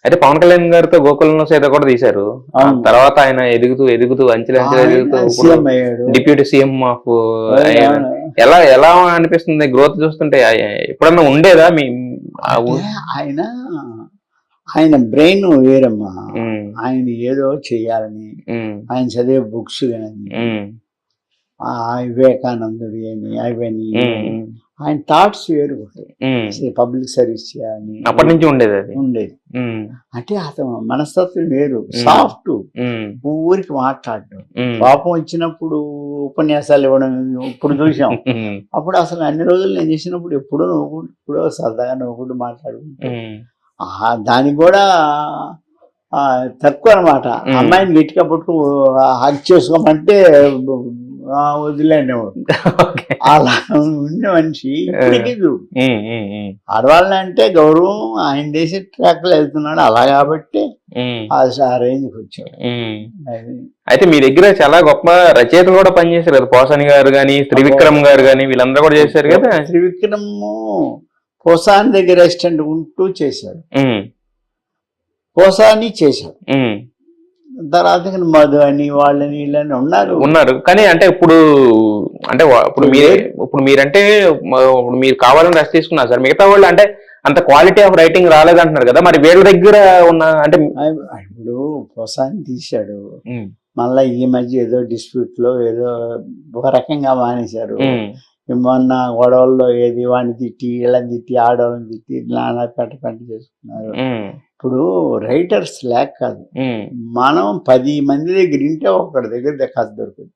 అయితే పవన్ కళ్యాణ్ గారితో గోకులంలో సీత కూడా తీశారు. తర్వాత ఆయన ఎదుగుతూ ఎదుగుతూ అంచెలు ఎదుగుతూ డిప్యూటీ సీఎం ఆఫ్ ఎలా ఎలా అనిపిస్తుంది గ్రోత్ చూస్తుంటే? ఎప్పుడన్నా ఉండేదా మీ ఆయన ఆయన బ్రెయిన్ వేరమ్మా. ఆయన ఏదో చెయ్యాలని ఆయన చదివే బుక్స్ కానీ వివేకానందుడు అని అవన్నీ ఆయన థాట్స్ వేరు. పబ్లిక్ సర్వీస్ చేయాలని అప్పటి నుంచి ఉండేది. అంటే అతను మనస్తత్వం వేరు, సాఫ్ట్, ఊరికి మాట్లాడడం. పాపం వచ్చినప్పుడు ఉపన్యాసాలు ఇవ్వడం ఇప్పుడు చూసాం. అప్పుడు అసలు అన్ని రోజులు నేను చేసినప్పుడు ఎప్పుడో సరదాగా నవ్వుకుంటూ మాట్లాడుకుంటూ దానికి కూడా తక్కువ అనమాట. అమ్మాయిని గట్టిగా పట్టుకు హక్ చేసుకోమంటే వదిలేండి. అలా ఉండే మనిషి ఇప్పటికీ ఆడవాళ్ళని అంటే గౌరవం. ఆయన దేశ ట్రాక్ లో వెళ్తున్నాడు అలా కాబట్టి ఆ రేంజ్కి వచ్చాడు. అయితే మీ దగ్గర చాలా గొప్ప రచయితలు కూడా పనిచేశారు కదా, పోసాని గారు కానీ త్రివిక్రమ్ గారు కానీ వీళ్ళందరూ కూడా చేశారు కదా. త్రివిక్రమ్ పోసాని దగ్గర అసిస్టెంట్ ఉంటూ చేశాడు, పోసాని చేశాడు. తర్వాత మధు అని వాళ్ళని వీళ్ళని ఉన్నారు కానీ అంటే ఇప్పుడు మీరంటే ఇప్పుడు మీరు కావాలని రెస్ట్ తీసుకున్నారు సార్. మిగతా వాళ్ళు అంటే అంత క్వాలిటీ ఆఫ్ రైటింగ్ రాలేదంటున్నారు కదా, మరి వీళ్ళ దగ్గర ఉన్న అంటే ఇప్పుడు పోసాని తీశాడు, మళ్ళీ ఈ మధ్య ఏదో డిస్ప్యూట్ లో ఏదో ఒక రకంగా మానేశారు. మొన్న గొడవల్లో ఏది వాడిని తిట్టి వీళ్ళని తిట్టి ఆడవాళ్ళని తిట్టి నానా పెంట చేసుకున్నారు. ఇప్పుడు రైటర్స్ లేక కాదు, మనం 10 మంది దగ్గర ఉంటే ఒకటి దగ్గర కథ దొరుకుతుంది.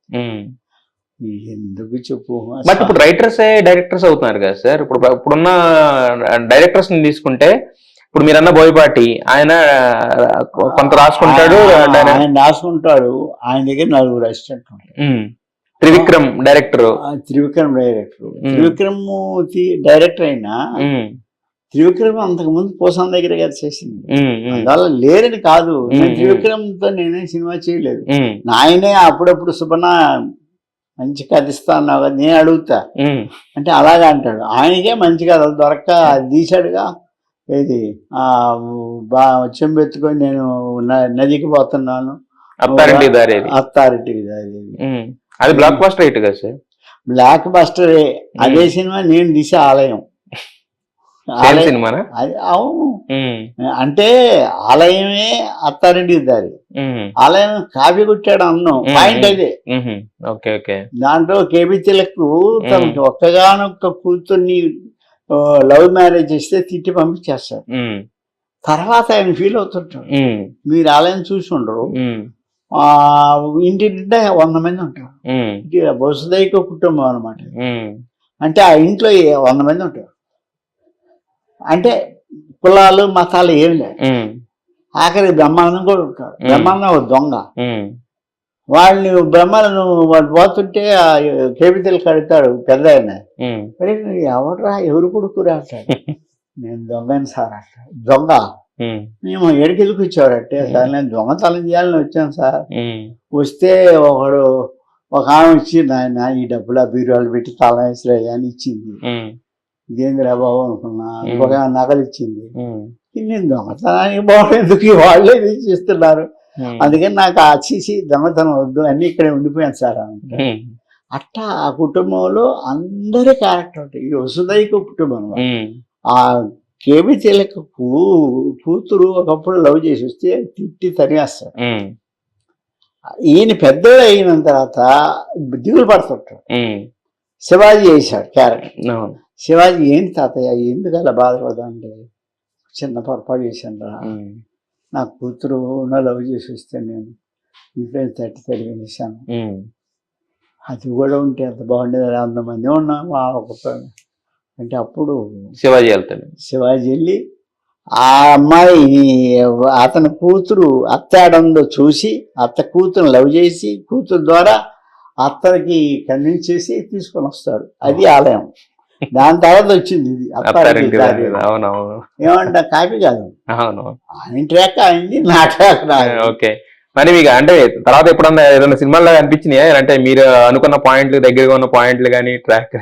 ఎందుకు చెప్పు. బట్ ఇప్పుడు రైటర్స్ డైరెక్టర్స్ అవుతున్నారు కదా సార్. ఇప్పుడున్న డైరెక్టర్స్ ని తీసుకుంటే ఇప్పుడు మీరన్న బోయపాటి ఆయన కొంత రాసుకుంటాడు, ఆయన దగ్గర 4 అసిస్టెంట్ ఉంటారు. త్రివిక్రమ్ డైరెక్టర్ త్రివిక్రమ్ డైరెక్టర్ అయినా త్రివిక్రమ్ అంతకు ముందు పోసాన్ దగ్గర గారు చేసింది. అందువల్ల లేరని కాదు, త్రివిక్రమ్ తో నేనే సినిమా చేయలేదు. నాయనే అప్పుడప్పుడు సుబన మంచి కథ ఇస్తా అన్నావు కదా, నేను అడుగుతా అంటే అలాగే అంటాడు. ఆయనకే మంచి కథ దొరక్క తీశాడుగా. ఏది చెంబెత్తుకొని నేను నదికి పోతున్నాను, అత్తారింటికి దారి. అది బ్లాక్ బస్టర్ హిట్ కదా సార్. బ్లాక్ బస్టరే. అదే సినిమా నేను తీసే ఆలయం. సినిమానా? అవును, అంటే ఆలయమే అత్తారింటికి దారి. ఆలయం కాపీ కొట్టాడు అన్నాం పాయింట్ అదే. దాంట్లో కేబీ తిలక్ తనకి ఒక్కగానొక్క కూతుర్ని లవ్ మ్యారేజ్ చేస్తే తిట్టి పంపించేస్తాడు. తర్వాత ఆయన ఫీల్ అవుతుంటాడు. మీరు ఆలయం చూసి ఉండరు, ఇంటి నిండా 100 మంది ఉంటారు. వసుదైక కుటుంబం అనమాట. అంటే ఆ ఇంట్లో 100 మంది ఉంటారు. అంటే కులాలు మతాలు ఏం లేదు. ఆఖరికి బ్రహ్మానందం కూడా ఉంటాడు. బ్రహ్మానందం ఒక దొంగ. వాళ్ళని బ్రహ్మానందం వాడు పోతుంటే ఆ కేబితలు కడతాడు పెద్ద ఆయన. ఎవడరా ఎవరు కొడుకురా అంటాడు. నేను దొంగని సార్ అంటాడు. దొంగ మేము ఎడికెళ్ళి కూర్చోవారంటే సార్ నేను దొంగతనం చేయాలని వచ్చాను సార్. వస్తే ఒక ఆమె ఇచ్చి నాయన ఈ డబ్బులు ఆ బీరువాళ్ళు పెట్టి తాళం వేసిరాయి అని ఇచ్చింది. ఇదేంద్రా బాబు అనుకున్నా. ఇంకొక నగలు ఇచ్చింది. నేను దొంగతనానికి బాబు ఎందుకు వాళ్ళే తీసిస్తున్నారు, అందుకని నాకు ఆ చీసి దొంగతనం వద్దు అన్ని ఇక్కడే ఉండిపోయాను సార్ అంటే. అట్టా ఆ కుటుంబంలో అందరి క్యారెక్టర్ ఉంటాయి. ఈ వసుదైక కుటుంబం. ఆ కేబీ తిలక్ కూతురు ఒకప్పుడు లవ్ చేసి వస్తే తిట్టి తరిగేస్తాడు. ఈయన పెద్దోడు అయిన తర్వాత దిగులు పడుతుంటాడు. శివాజీ చేశాడు క్యారెక్టర్. శివాజీ ఏంటి తాతయ్య ఎందుకు అలా బాధపడదా అంటే, చిన్న పొరపాటు చేశాను రా, నా కూతురు లవ్ చేసి వస్తే నేను ఇంట్లో తట్టి వేసాను. అది కూడా ఉంటే అంత బాగుండేది. 100 మంది ఉన్నాము అంటే అప్పుడు శివాజీ వెళ్ళి ఆ అమ్మాయి అతని కూతురు అత్తాడందో చూసి అత్త కూతురు లవ్ చేసి కూతురు ద్వారా అత్తనికి కన్విన్స్ చేసి తీసుకొని వస్తాడు. అది ఆలయం. దాని తర్వాత వచ్చింది ఇది ఏమంటా కాపీ కాదు, ఆయన ట్రాక్ అయింది, నా ట్రాక్ ఓకే. మరి మీకు అంటే తర్వాత ఎప్పుడన్నా ఏదైనా సినిమాలో అనిపించినాయా అంటే మీరు అనుకున్న పాయింట్లు దగ్గరగా ఉన్న పాయింట్లు కానీ ట్రాక్?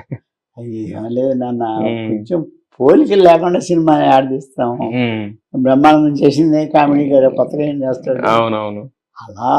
లేదు నాన్న, కొంచెం పోలికలు లేకుండా సినిమా ఆడిస్తాము. బ్రహ్మానందం చేసిందే కామెడీ కదా, కొత్తగా ఏం చేస్తాడు. అవునవును. అలా